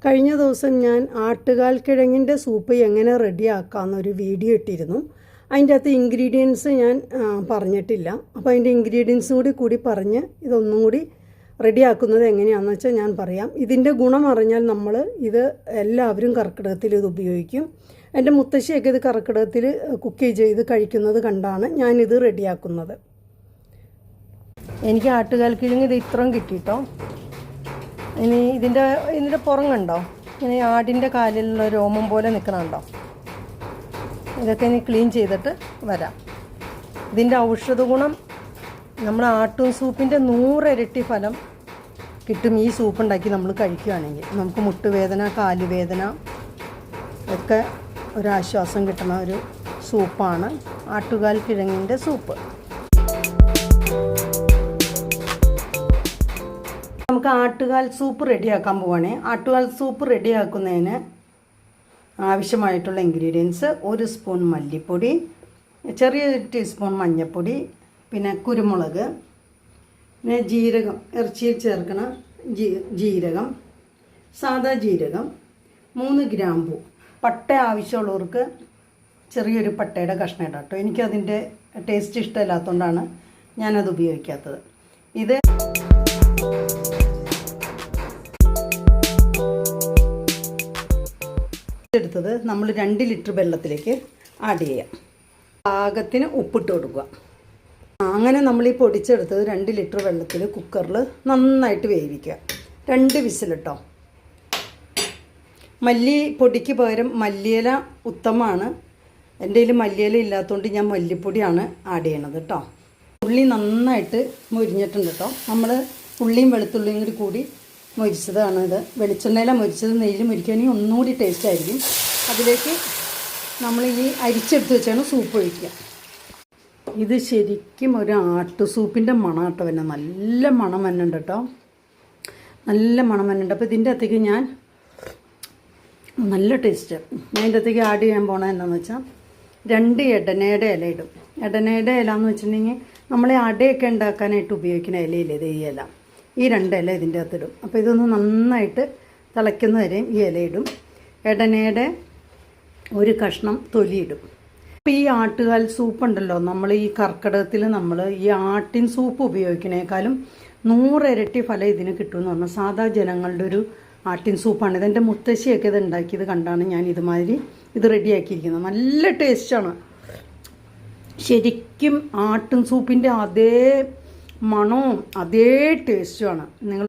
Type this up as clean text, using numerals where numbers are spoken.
കഴിഞ്ഞ ദിവസം ഞാൻ ആട്ടുകാൽ കിഴങ്ങിൻ്റെ സൂപ്പ് എങ്ങനെ റെഡിയാക്കാമെന്നൊരു വീഡിയോ ഇട്ടിരുന്നു. അതിൻ്റെ അകത്ത് ഇൻഗ്രീഡിയൻസ് ഞാൻ പറഞ്ഞിട്ടില്ല. അപ്പോൾ അതിൻ്റെ ഇൻഗ്രീഡിയൻസ് കൂടി പറഞ്ഞ് ഇതൊന്നും കൂടി റെഡിയാക്കുന്നത് എങ്ങനെയാണെന്ന് വെച്ചാൽ ഞാൻ പറയാം. ഇതിൻ്റെ ഗുണം അറിഞ്ഞാൽ നമ്മൾ ഇത് എല്ലാവരും കർക്കിടകത്തിൽ ഇത് ഉപയോഗിക്കും. എൻ്റെ മുത്തശ്ശിയൊക്കെ ഇത് കർക്കിടകത്തിൽ കുക്ക് ചെയ്ത് കഴിക്കുന്നത് കണ്ടാണ് ഞാനിത് റെഡിയാക്കുന്നത്. എനിക്ക് ആട്ടുകാൽ കിഴങ്ങ് ഇത് ഇത്രയും കിട്ടിയിട്ടോ. ഇനി ഇതിൻ്റെ പുറം കണ്ടോ, ഇങ്ങനെ ആടിൻ്റെ കാലിലുള്ള രോമം പോലെ നിൽക്കണുണ്ടോ? ഇതൊക്കെ ഇനി ക്ലീൻ ചെയ്തിട്ട് വരാം. ഇതിൻ്റെ ഔഷധ ഗുണം നമ്മൾ ആട്ടും സൂപ്പിൻ്റെ 100 ഇരട്ടി ഫലം കിട്ടും ഈ സൂപ്പ് ഉണ്ടാക്കി നമ്മൾ കഴിക്കുകയാണെങ്കിൽ. നമുക്ക് മുട്ടുവേദന, കാലുവേദന ഒക്കെ ഒരാശ്വാസം കിട്ടുന്ന ഒരു സൂപ്പാണ് ആട്ടുകാൽ കിഴങ്ങിൻ്റെ സൂപ്പ്. നമുക്ക് ആട്ടുകാൽ സൂപ്പ് റെഡിയാക്കാൻ പോവുകയാണേ. ആട്ടുകാൽ സൂപ്പ് റെഡിയാക്കുന്നതിന് ആവശ്യമായിട്ടുള്ള ഇൻഗ്രീഡിയൻസ്: 1 സ്പൂൺ മല്ലിപ്പൊടി, ചെറിയ ടീസ്പൂൺ മഞ്ഞൾപ്പൊടി, പിന്നെ കുരുമുളക്, പിന്നെ ജീരകം, ഇറച്ചിയിൽ ചേർക്കണ ജീരകം, സാദാ ജീരകം, 3 ഗ്രാമ്പു, പട്ട ആവശ്യമുള്ളവർക്ക് ചെറിയൊരു പട്ടയുടെ കഷ്ണം ഇടാം കേട്ടോ. എനിക്കതിൻ്റെ ടേസ്റ്റ് ഇഷ്ടമില്ലാത്തതുകൊണ്ടാണ് ഞാനത് ഉപയോഗിക്കാത്തത്. ഇത് എടുത്തത് നമ്മൾ 2 ലിറ്റർ വെള്ളത്തിലേക്ക് ആഡ് ചെയ്യാം. പാകത്തിന് ഉപ്പിട്ട് കൊടുക്കുക. അങ്ങനെ നമ്മൾ ഈ പൊടിച്ചെടുത്തത് 2 ലിറ്റർ വെള്ളത്തിൽ കുക്കറിൽ നന്നായിട്ട് വേവിക്കുക. 2 വിസിലിട്ടോ. മല്ലിപ്പൊടിക്ക് പകരം മല്ലിയില ഉത്തമമാണ്. എൻ്റെ കയ്യിൽ മല്ലിയില ഇല്ലാത്തതുകൊണ്ട് ഞാൻ മല്ലിപ്പൊടിയാണ് ആഡ് ചെയ്യണത് കേട്ടോ. ഉള്ളി നന്നായിട്ട് മൊരിഞ്ഞിട്ടുണ്ട് കേട്ടോ. നമ്മൾ ഉള്ളിയും വെളുത്തുള്ളിയും കൂടി മൊരിച്ചതാണ് ഇത്. വെളിച്ചെണ്ണയിലാണ് മൊരിച്ചത്. നെയ്യിൽ മൊരിക്കുകയാണെങ്കിൽ ഒന്നുകൂടി ടേസ്റ്റ് ആയിരിക്കും. അതിലേക്ക് നമ്മൾ ഈ അരിച്ചെടുത്ത് വെച്ചാണ് സൂപ്പ് ഒഴിക്കുക. ഇത് ശരിക്കും ഒരു ആട്ടു സൂപ്പിൻ്റെ മണം കേട്ടോ. പിന്നെ നല്ല മണം വന്നുണ്ട് കേട്ടോ. നല്ല മണം വന്നുണ്ട്. അപ്പോൾ ഇതിൻ്റെ അകത്തേക്ക് ഞാൻ നല്ല ടേസ്റ്റ് ഞാൻ ഇതിൻ്റെ അകത്തേക്ക് ആഡ് ചെയ്യാൻ പോണത് എന്താണെന്ന് വെച്ചാൽ 2 എടനയുടെ ഇല ഇടും. എടനയുടെ ഇല എന്ന് വെച്ചിട്ടുണ്ടെങ്കിൽ നമ്മൾ അടയൊക്കെ ഉണ്ടാക്കാനായിട്ട് ഉപയോഗിക്കുന്ന ഇലയില്ലേ, ഇത് ഈ ഇല. ഈ 2 ഇല ഇതിൻ്റെ അകത്തിടും. അപ്പോൾ ഇതൊന്ന് നന്നായിട്ട് തിളയ്ക്കുന്ന വരെയും ഈ ഇല ഇടും. എടനയുടെ ഒരു കഷ്ണം തൊലിയിടും. അപ്പോൾ ഈ ആട്ടുകാൽ സൂപ്പ് ഉണ്ടല്ലോ, നമ്മൾ ഈ കർക്കിടകത്തിൽ നമ്മൾ ഈ ആട്ടിൻ സൂപ്പ് ഉപയോഗിക്കുന്നതിനേക്കാളും 100 ഇരട്ടി ഫലം ഇതിന് കിട്ടുമെന്ന് പറഞ്ഞാൽ സാധാ ജനങ്ങളുടെ ഒരു ആട്ടിൻ സൂപ്പാണ്. ഇതെൻ്റെ മുത്തശ്ശിയൊക്കെ ഇത് ഉണ്ടാക്കിയത് കണ്ടാണ് ഞാൻ ഇതുമാതിരി ഇത് റെഡിയാക്കിയിരിക്കുന്നത്. നല്ല ടേസ്റ്റാണ്. ശരിക്കും ആട്ടിൻ സൂപ്പിൻ്റെ അതേ മണവും അതേ ടേസ്റ്റുമാണ്. നിങ്ങൾ